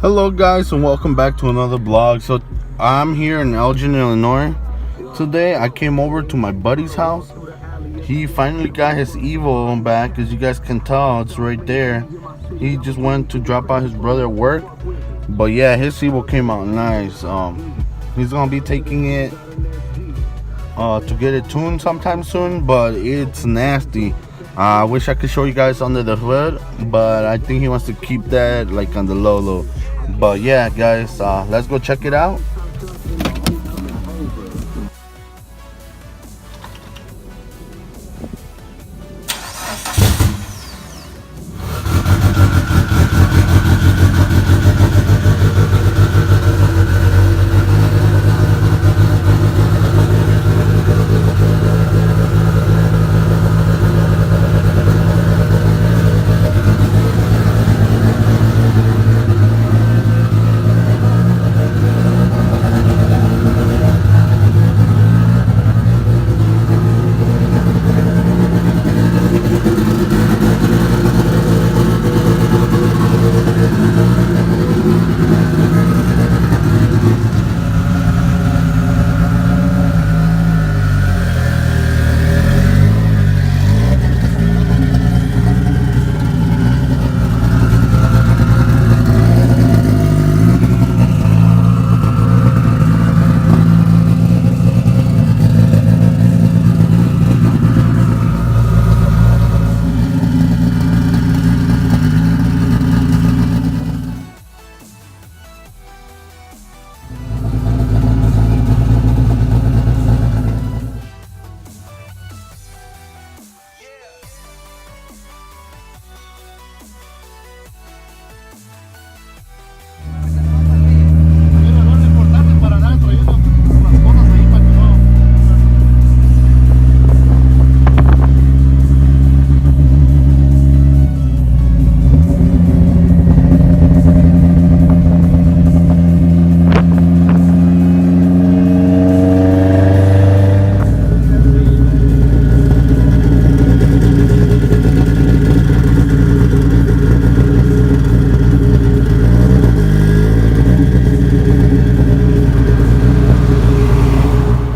Hello guys, and welcome back to another vlog. So I'm here in Elgin, Illinois. Today I came over to my buddy's house. He finally got his Evo back. As you guys can tell, it's right there. He just went to drop out his brother at work, but yeah, his Evo came out nice. He's gonna be taking it to get it tuned sometime soon, but it's nasty. I wish I could show you guys under the hood, but I think he wants to keep that like on the low. But yeah guys, let's go check it out.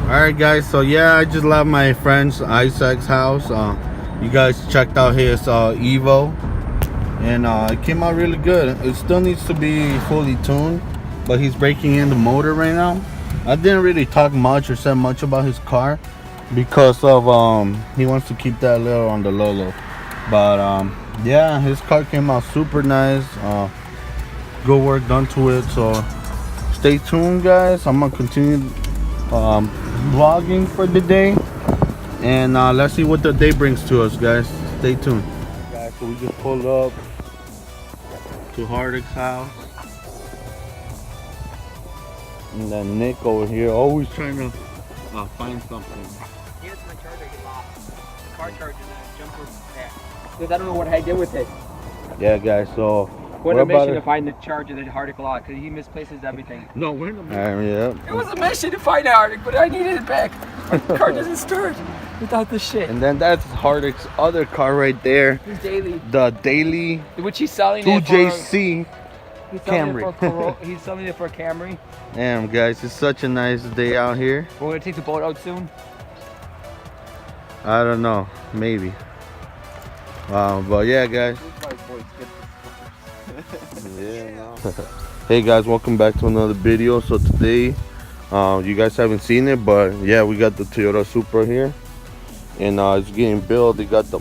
Alright guys, so yeah, I just left my friend's Isaac's house. You guys checked out his Evo, and it came out really good. It still needs to be fully tuned, but he's breaking in the motor right now. I didn't really talk much or say much about his car because of he wants to keep that little on the low. But yeah, his car came out super nice. Good work done to it. So stay tuned guys, I'm gonna continue vlogging for the day, and let's see what the day brings to us guys. Stay tuned guys. So we just pulled up to Rhd's house, and then Nick over here always trying to find something. Here's my charger, get lost. The car charger and a jumper pack. Because I don't know what I did with it. Yeah guys, so What a mission to find the charger that Rhd lot, because he misplaces everything. No, we're in the yeah. It was a mission to find Rhd, but I needed it back. My car doesn't start without this shit. And then that's Rhd's other car right there. His daily. The daily Which he's selling 2JC Camry. He's selling it for a Camry. Damn guys, it's such a nice day out here. We're going to take the boat out soon. I don't know, maybe. But yeah guys. Yeah, no. Hey guys, welcome back to another video. So today you guys haven't seen it, but yeah, we got the Toyota Supra here, and it's getting built. They got the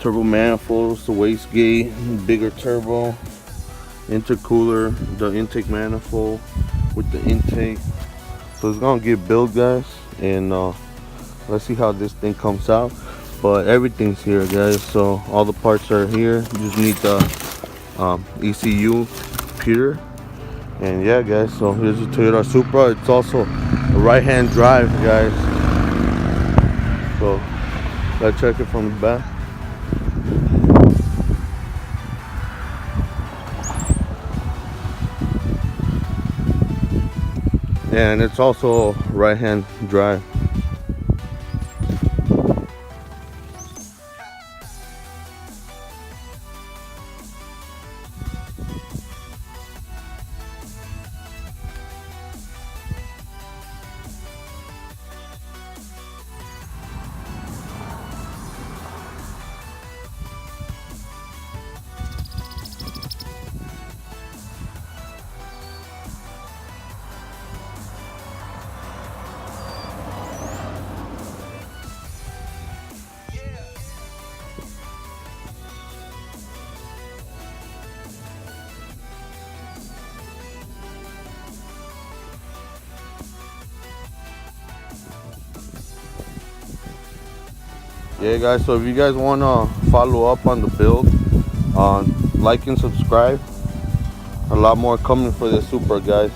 turbo manifolds, the wastegate, bigger turbo, intercooler, the intake manifold with the intake. So it's gonna get built guys, and let's see how this thing comes out. But everything's here guys, so all the parts are here. You just need the ECU computer. And yeah guys, so here's the Toyota Supra. It's also a right-hand drive guys, so let's check it from the back. And it's also right-hand drive. Yeah, guys, so if you guys want to follow up on the build, like and subscribe. A lot more coming for the Supra, guys.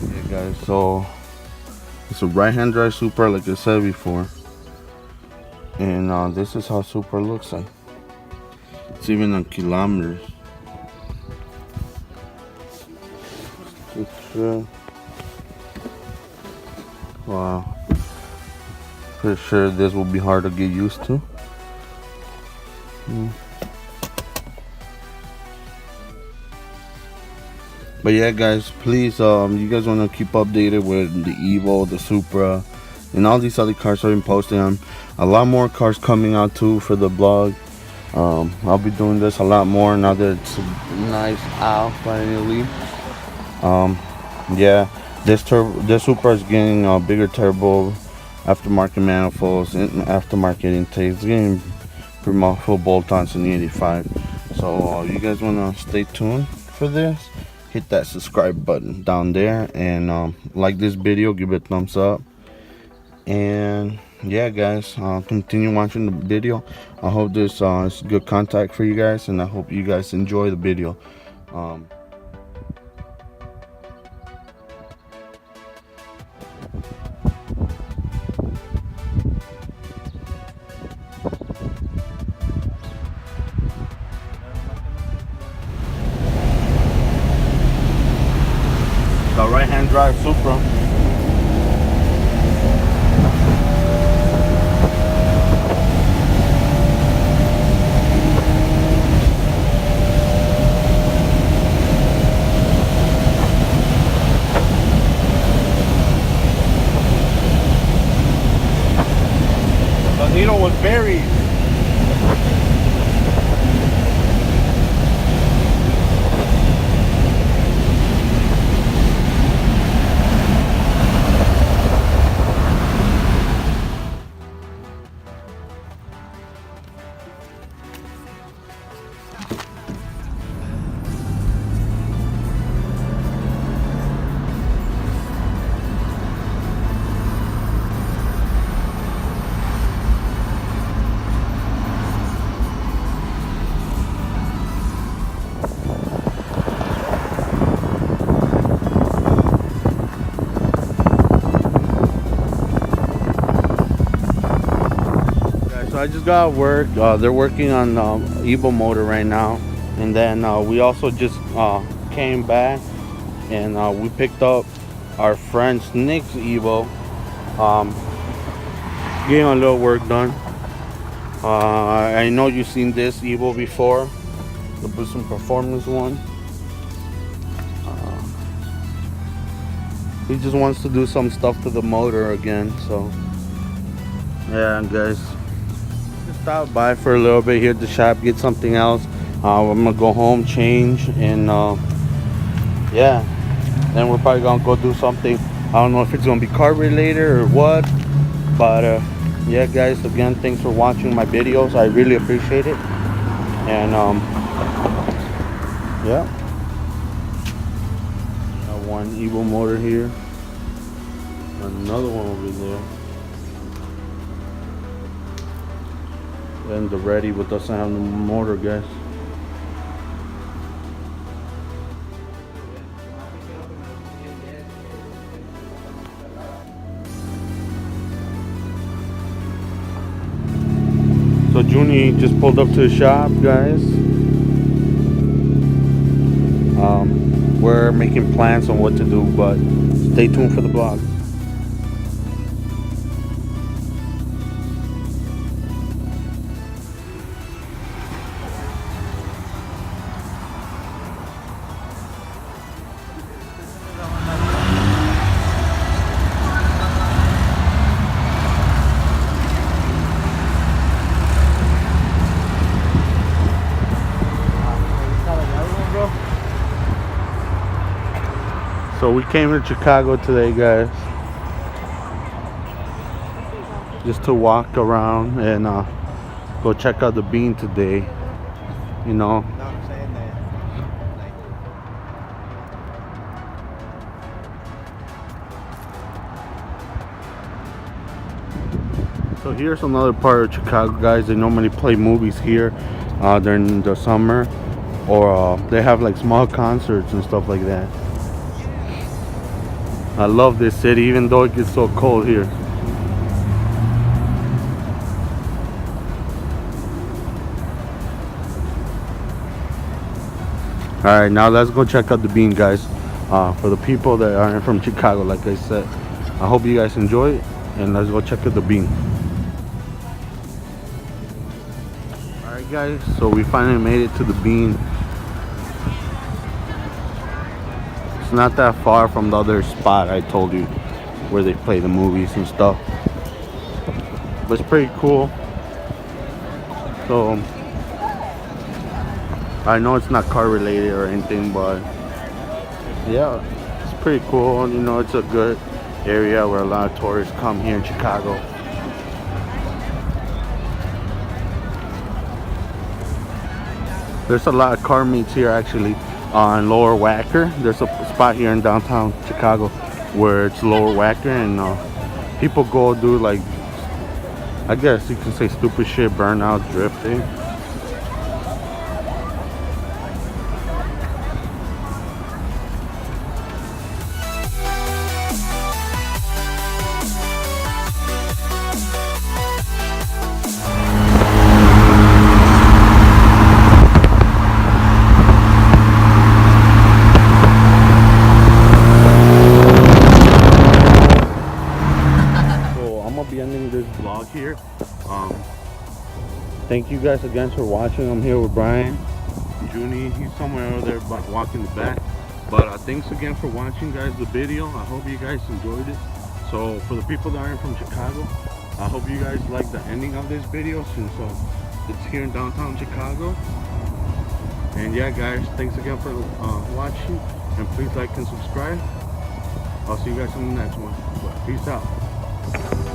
Yeah, guys, so it's a right-hand drive Supra, like I said before. And this is how Supra looks like. It's even on kilometers. Wow. Pretty sure this will be hard to get used to. But yeah, guys, please, you guys want to keep updated with the Evo, the Supra, and all these other cars I've been posting on. A lot more cars coming out too for the blog. I'll be doing this a lot more now that it's nice out finally. Yeah, this Supra is getting a bigger turbo, aftermarket manifolds, and aftermarket intakes. It's getting pretty much full bolt-ons in the 85. So you guys want to stay tuned for this. Hit that subscribe button down there, and like this video, give it a thumbs up. And yeah, guys, continue watching the video. I hope this is good contact for you guys, and I hope you guys enjoy the video. The right-hand drive Supra. The needle was buried. So I just got work. They're working on Evo motor right now, and then we also just came back and we picked up our friend Nick's Evo. Getting a little work done. I know you've seen this Evo before, the Boost and Performance one. He just wants to do some stuff to the motor again, so yeah, guys. Stop by for a little bit here at the shop, get something else. I'm gonna go home, change, and yeah, then we're probably gonna go do something. I don't know if it's gonna be car related or what, but yeah, guys, again, thanks for watching my videos. I really appreciate it. And yeah, got one Evo motor here, another one over there. And the Rhd, but doesn't have no motor, guys. So Junie just pulled up to the shop, guys. We're making plans on what to do, but stay tuned for the vlog. So we came to Chicago today, guys, just to walk around and go check out the bean today. you know. No, I'm saying that. So here's another part of Chicago, guys. They normally play movies here during the summer, or they have like small concerts and stuff like that. I love this city, even though it gets so cold here. All right, now let's go check out the bean, guys. For the people that aren't from Chicago, like I said, I hope you guys enjoy it, and let's go check out the bean. All right, guys, so we finally made it to the bean. It's not that far from the other spot I told you where they play the movies and stuff, but it's pretty cool. So I know it's not car related or anything, but yeah, it's pretty cool. You know, it's a good area where a lot of tourists come here in Chicago. There's a lot of car meets here actually on Lower Wacker. There's a spot here in downtown Chicago where it's Lower Wacker, and people go do, like, I guess you can say stupid shit, burnout, drifting. Be ending this vlog here. Thank you guys again for watching. I'm here with Brian, Junie. He's somewhere over there walking the back. But thanks again for watching, guys, the video. I hope you guys enjoyed it. So for the people that aren't from Chicago, I hope you guys like the ending of this video, since it's here in downtown Chicago. And yeah, guys, thanks again for watching, and please like and subscribe. I'll see you guys in the next one. Peace out.